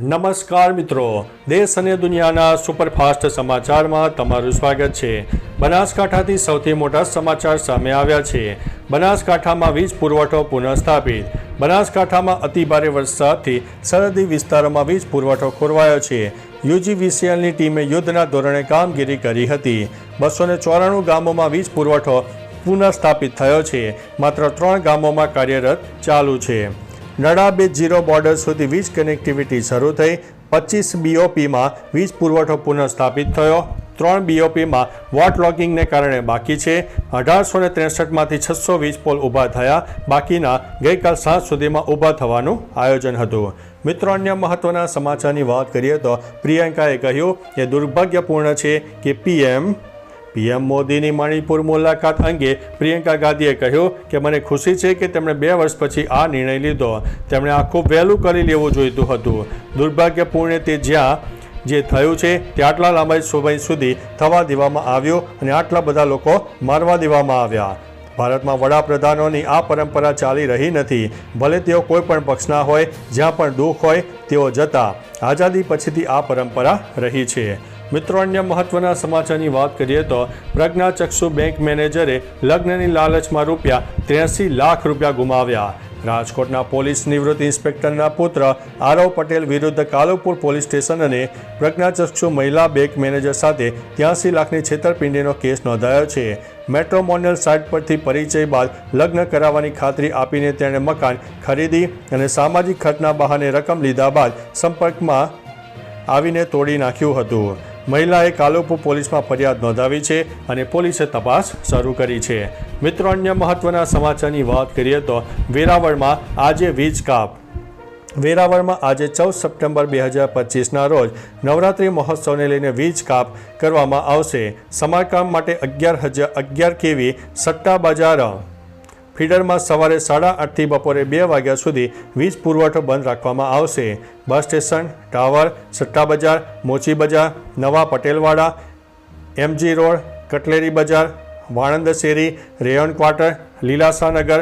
નમસ્કાર મિત્રો, દેશ અને દુનિયાના સુપરફાસ્ટ સમાચારમાં તમારું સ્વાગત છે। બનાસકાંઠાથી સૌથી મોટા સમાચાર સામે આવ્યા છે। બનાસકાંઠામાં વીજ પુરવઠો પુનઃસ્થાપિત। બનાસકાંઠામાં અતિભારે વરસાદથી સરહદી વિસ્તારોમાં વીજ પુરવઠો ખોરવાયો છે। યુજીવીસીએલની ટીમે યુદ્ધના ધોરણે કામગીરી કરી હતી। 294 ગામોમાં વીજ પુરવઠો પુનઃસ્થાપિત થયો છે। માત્ર 3 ગામોમાં કાર્યરત ચાલુ છે। નડાબેટ ઝીરો બોર્ડર સુધી વીજ કનેક્ટિવિટી શરૂ થઈ। 25 બીઓપીમાં વીજ પુરવઠો પુનઃસ્થાપિત થયો। 3 બીઓપીમાં વોટ લોગિંગને કારણે બાકી છે। 1863માંથી 600 વીજ પોલ ઊભા થયા। બાકીના ગઈકાલ સાંજ સુધીમાં ઊભા થવાનું આયોજન હતું। મિત્રો, અન્ય મહત્વના સમાચારની વાત કરીએ તો પ્રિયંકાએ કહ્યું કે દુર્ભાગ્યપૂર્ણ છે કે પીએમ મોદીની મણિપુર મુલાકાત અંગે પ્રિયંકા ગાંધીએ કહ્યું કે મને ખુશી છે કે તેમણે 2 વર્ષ પછી આ નિર્ણય લીધો। તેમણે આ ખૂબ વહેલું કરી લેવું જોઈતું હતું। દુર્ભાગ્યપૂર્ણ તે જે થયું છે તે આટલા લાંબા સમય સુધી થવા દેવામાં આવ્યું અને આટલા બધા લોકો મારવા દેવામાં આવ્યા। ભારતમાં વડાપ્રધાનોની આ પરંપરા ચાલી રહી નથી। ભલે તેઓ કોઈ પણ પક્ષના હોય, જ્યાં પણ દુઃખ હોય તેઓ જતા। આઝાદી પછીથી આ પરંપરા રહી છે। મિત્રો, અન્ય મહત્વના સમાચારની વાત કરીએ તો પ્રજ્ઞાચક્ષુ બેંક મેનેજરે લગ્નની લાલચમાં ₹83 લાખ ગુમાવ્યા। રાજકોટના પોલીસ નિવૃત્ત ઇન્સ્પેક્ટરના પુત્ર આરવ પટેલ વિરુદ્ધ કાલુપુર પોલીસ સ્ટેશન અને પ્રજ્ઞાચક્ષુ મહિલા બેંક મેનેજર સાથે 83 લાખની છેતરપિંડીનો કેસ નોંધાયો છે। મેટ્રોમોનિયલ સાઇટ પરથી પરિચય બાદ લગ્ન કરાવવાની ખાતરી આપીને તેણે મકાન ખરીદી અને સામાજિક ખર્ચના બહાને રકમ લીધા બાદ સંપર્કમાં આવીને તોડી નાખ્યું હતું। મહિલાએ કાલુપુર પોલીસમાં ફરિયાદ નોંધાવી છે અને પોલીસે તપાસ શરૂ કરી છે। મિત્રો, અન્ય મહત્વના સમાચારની વાત કરીએ તો વેરાવળમાં આજે વીજ કાપ। વેરાવળમાં આજે 14 સપ્ટેમ્બર 2025ના રોજ નવરાત્રિ મહોત્સવને લઈને વીજ કાપ કરવામાં આવશે। સમારકામ માટે 11 kV સટ્ટા બજાર ફીડરમાં સવારે 8:30 થી બપોરે 2 વાગ્યા સુધી વીજ પુરવઠો બંધ રાખવામાં આવશે। બસ સ્ટેશન, ટાવર, સટ્ટા બજાર, મોચી બજાર, નવા પટેલવાડા, MG રોડ, કટલેરી બજાર, વાણંદ શેરી, રેયોન ક્વાર્ટર, લીલાસાનગર,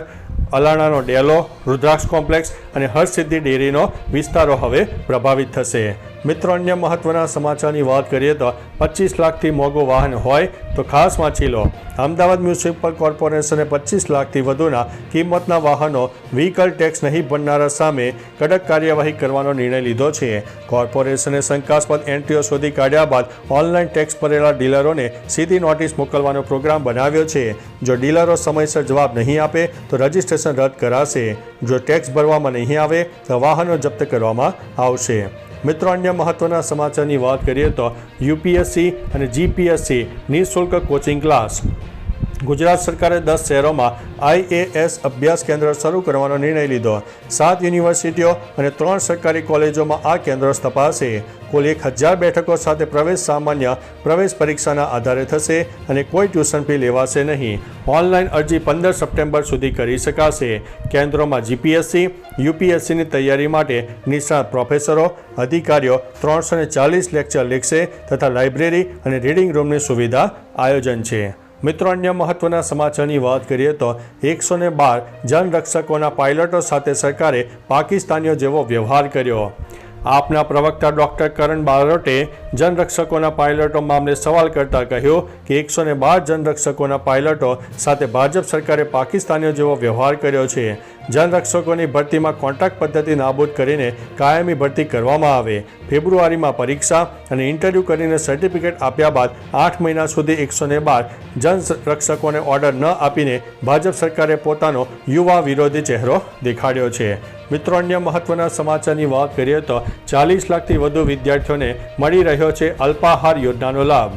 અલાણાનો ડેલો, રુદ્રાક્ષ કોમ્પ્લેક્સ અને હરસિદ્ધિ ડેરીનો વિસ્તારો હવે પ્રભાવિત થશે। મિત્રો, અન્ય મહત્વના સમાચારની વાત કરીએ તો 25 લાખથી મોંઘું વાહન હોય તો ખાસ વાંચી લો। અમદાવાદ મ્યુનિસિપલ કોર્પોરેશને 25 લાખથી વધુના કિંમતના વાહનો વ્હીકલ ટેક્સ નહીં ભરનારા સામે કડક કાર્યવાહી કરવાનો નિર્ણય લીધો છે। કોર્પોરેશને શંકાસ્પદ એન્ટ્રીઓ શોધી કાઢ્યા બાદ ઓનલાઈન ટેક્સ ભરેલા ડીલરોને સીધી નોટિસ મોકલવાનો પ્રોગ્રામ બનાવ્યો છે। જો ડીલરો સમયસર જવાબ નહીં આપે તો રજિસ્ટ્રેશન રદ કરાશે। જો ટેક્સ ભરવામાં નહીં આવે તો વાહનો જપ્ત કરવામાં આવશે। મિત્રો, અન્ય મહત્વના સમાચારની વાત કરીએ તો યુપીએસસી અને જીપીએસસી નિઃશુલ્ક કોચિંગ ક્લાસ। ગુજરાત સરકારે 10 શહેરોમાં IAS અભ્યાસ કેન્દ્ર શરૂ કરવાનો નિર્ણય લીધો। 7 યુનિવર્સિટીઓ અને 3 સરકારી કોલેજોમાં આ કેન્દ્રો સ્થપાશે। કુલ 1000 બેઠકો સાથે પ્રવેશ સામાન્ય પ્રવેશ પરીક્ષાના આધારે થશે અને કોઈ ટ્યુશન ફી લેવાશે નહીં। ઓનલાઈન અરજી 15 સપ્ટેમ્બર સુધી કરી શકાશે। કેન્દ્રોમાં જીપીએસસી, યુપીએસસીની તૈયારી માટે નિષ્ણાત પ્રોફેસરો, અધિકારીઓ 340 લેક્ચર લેખશે તથા લાઇબ્રેરી અને રીડિંગ રૂમની સુવિધા આયોજન છે। મિત્રો, અન્ય મહત્વના સમાચારની વાત કરીએ તો 112 જનરક્ષકોના પાયલટો સાથે સરકારે પાકિસ્તાનીઓ જેવો વ્યવહાર કર્યો। આપના પ્રવક્તા ડૉક્ટર કરણ બારોટે જનરક્ષકોના પાયલટો મામલે સવાલ કરતા કહ્યું કે 112 જનરક્ષકોના પાયલટો સાથે ભાજપ સરકારે પાકિસ્તાનીઓ જેવો વ્યવહાર કર્યો છે। જનરક્ષકોની ભરતીમાં કોન્ટ્રાક્ટ પદ્ધતિ નાબૂદ કરીને કાયમી ભરતી કરવામાં આવે। ફેબ્રુઆરીમાં પરીક્ષા અને ઇન્ટરવ્યૂ કરીને સર્ટિફિકેટ આપ્યા બાદ 8 મહિના સુધી 112 જનરક્ષકોને ઓર્ડર ન આપીને ભાજપ સરકારે પોતાનો યુવા વિરોધી ચહેરો દેખાડ્યો છે। મિત્રો, અન્ય મહત્વના સમાચારની વાત કરીએ તો 40 લાખથી વધુ વિદ્યાર્થીઓને મળી રહ્યો છે અલ્પાહાર યોજનાનો લાભ।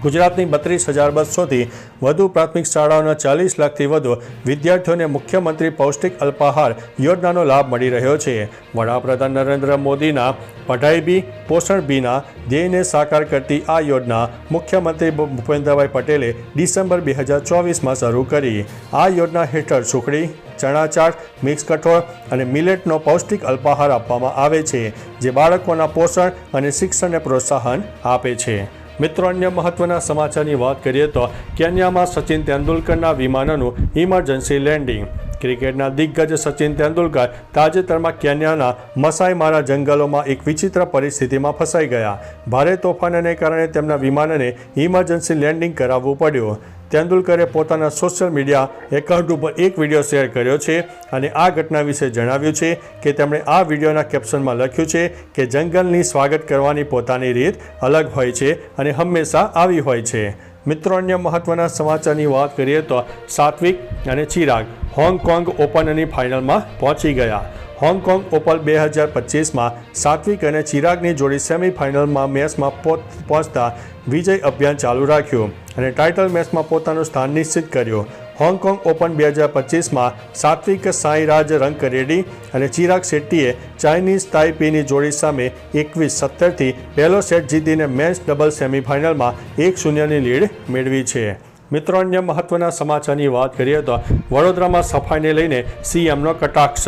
ગુજરાતની 32,200થી વધુ પ્રાથમિક શાળાઓના 40 લાખથી વધુ વિદ્યાર્થીઓને મુખ્યમંત્રી પૌષ્ટિક અલ્પાહાર યોજનાનો લાભ મળી રહ્યો છે। વડાપ્રધાન નરેન્દ્ર મોદીના પઢાઈ બી પોષણ બીના ધ્યેયને સાકાર કરતી આ યોજના મુખ્યમંત્રી ભૂપેન્દ્રભાઈ પટેલે ડિસેમ્બર 2024માં શરૂ કરી। આ યોજના હેઠળ સુખડી, ચણા ચાટ, મિક્સ કઠોળ અને મિલેટનો પૌષ્ટિક અલ્પાહાર આપવામાં આવે છે, જે બાળકોના પોષણ અને શિક્ષણને પ્રોત્સાહન આપે છે। મિત્રો, અન્ય મહત્વના સમાચારની વાત કરીએ તો કેન્યામાં સચિન તેંડુલકરના વિમાનનું ઇમરજન્સી લેન્ડિંગ। ક્રિકેટના દિગ્ગજ સચિન તેંડુલકર તાજેતરમાં કેન્યાના મસાઈ મારા જંગલોમાં એક વિચિત્ર પરિસ્થિતિમાં ફસાઈ ગયા. ભારે તોફાનને કારણે તેમના વિમાનને ઇમરજન્સી લેન્ડિંગ કરાવવું પડ્યું. તેંડુલકરે પોતાના સોશિયલ મીડિયા એકાઉન્ટ ઉપર એક વિડીયો શેર કર્યો છે અને આ ઘટના વિશે જણાવ્યું છે કે તેમણે આ વિડીયોના કેપ્શનમાં લખ્યું છે કે જંગલની સ્વાગત કરવાની પોતાની રીત અલગ હોય છે અને હંમેશા આવી હોય છે. મિત્રો, અન્ય મહત્વના સમાચારની વાત કરીએ તો સાત્વિક અને ચિરાગ હોંગકોંગ ઓપનની ફાઇનલમાં પહોંચી ગયા. હોંગકોંગ ઓપન 2025માં સાત્વિક અને ચિરાગની જોડી સેમીફાઇનલમાં મેચમાં પહોંચતા વિજય અભિયાન ચાલુ રાખ્યું અને ટાઇટલ મેચમાં પોતાનું સ્થાન નિશ્ચિત કર્યું. હોંગકોંગ ઓપન 2025માં સાત્વિક સાંઈરાજ રંકરેડ્ડી અને ચિરાગ શેટ્ટીએ ચાઇનીઝ તાઇપીની જોડી સામે 21-17થી પહેલો સેટ જીતીને મેન્સ ડબલ સેમીફાઇનલમાં 1-0ની લીડ મેળવી છે. મિત્રો, અન્ય મહત્વના સમાચારની વાત કરીએ તો વડોદરામાં સફાઈને લઈને સીએમનો કટાક્ષ.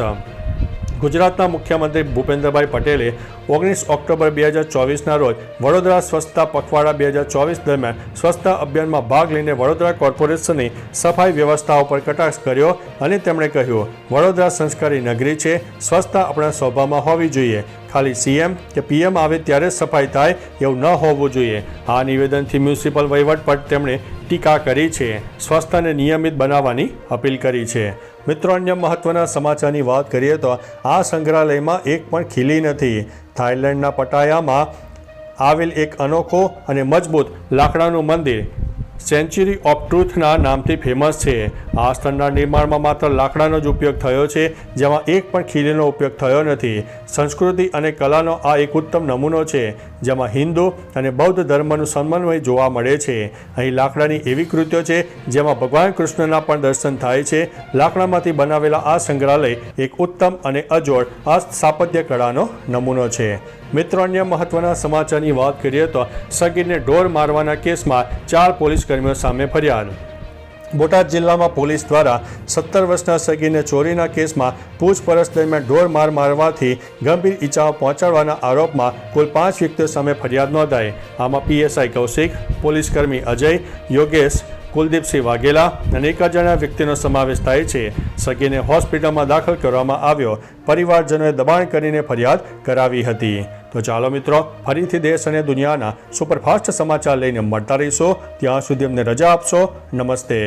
ગુજરાતના મુખ્યમંત્રી ભૂપેન્દ્રભાઈ પટેલે 19 ઓક્ટોબર 2024ના રોજ વડોદરા સ્વચ્છતા પખવાડા 2024 દરમિયાન સ્વચ્છતા અભિયાનમાં ભાગ લઈને વડોદરા કોર્પોરેશનની સફાઈ વ્યવસ્થાઓ પર કટાક્ષ કર્યો અને તેમણે કહ્યું, વડોદરા સંસ્કારી નગરી છે, સ્વચ્છતા આપણા સ્વભાવમાં હોવી જોઈએ. ખાલી સીએમ કે પીએમ આવે ત્યારે સફાઈ થાય એવું ન હોવું જોઈએ. આ નિવેદનથી મ્યુનિસિપલ વહીવટ પર તેમણે ટીકા કરી છે. સ્વચ્છતાને નિયમિત બનાવવાની અપીલ કરી છે. મિત્રો, અન્ય મહત્વના સમાચારની વાત કરીએ તો આ સંગ્રહાલયમાં એક પણ ખીલી નથી. થાઇલેન્ડના પટાયામાં આવેલ એક અનોખો અને મજબૂત લાકડાનું મંદિર સેન્ચુરી ઓફ ટ્રુથના નામથી ફેમસ છે. આ સ્થળના નિર્માણમાં માત્ર લાકડાનો જ ઉપયોગ થયો છે, જેમાં એક પણ ખીલીનો ઉપયોગ થયો નથી. સંસ્કૃતિ અને કલાનો આ એક ઉત્તમ નમૂનો છે, જેમાં હિન્દુ અને બૌદ્ધ ધર્મનું સમન્વય જોવા મળે છે. અહીં લાકડાની એવી કૃતિઓ છે જેમાં ભગવાન કૃષ્ણના પણ દર્શન થાય છે. લાકડામાંથી બનાવેલા આ સંગ્રહાલય એક ઉત્તમ અને અજોડ સ્થાપત્ય કળાનો નમૂનો છે. મિત્રો, અન્ય મહત્વના સમાચારની વાત કરીએ તો સગીરને ઢોર મારવાના કેસમાં 4 પોલીસકર્મીઓ સામે ફરિયાદ. બોટાદ જિલ્લામાં પોલીસ દ્વારા 17 વર્ષના સગીરને ચોરીના કેસમાં પૂછપરછ દરમિયાન ઢોર મારવાથી ગંભીર ઈજાઓ પહોંચાડવાના આરોપમાં કુલ 5 વ્યક્તિઓ સામે ફરિયાદ નોંધાઈ. આમાં પીએસઆઈ કૌશિક, પોલીસકર્મી અજય, યોગેશ, કુલદીપસિંહ વાઘેલા અને એક અજાણ્યા વ્યક્તિનો સમાવેશ થાય છે. સગીરને હોસ્પિટલમાં દાખલ કરવામાં આવ્યો. પરિવારજનોએ દબાણ કરીને ફરિયાદ કરાવી હતી. તો ચાલો મિત્રો, ફરીથી દેશ અને દુનિયાના સુપરફાસ્ટ સમાચાર લઈને મળતા રહીશો. ત્યાં સુધી અમને રજા આપશો. નમસ્તે.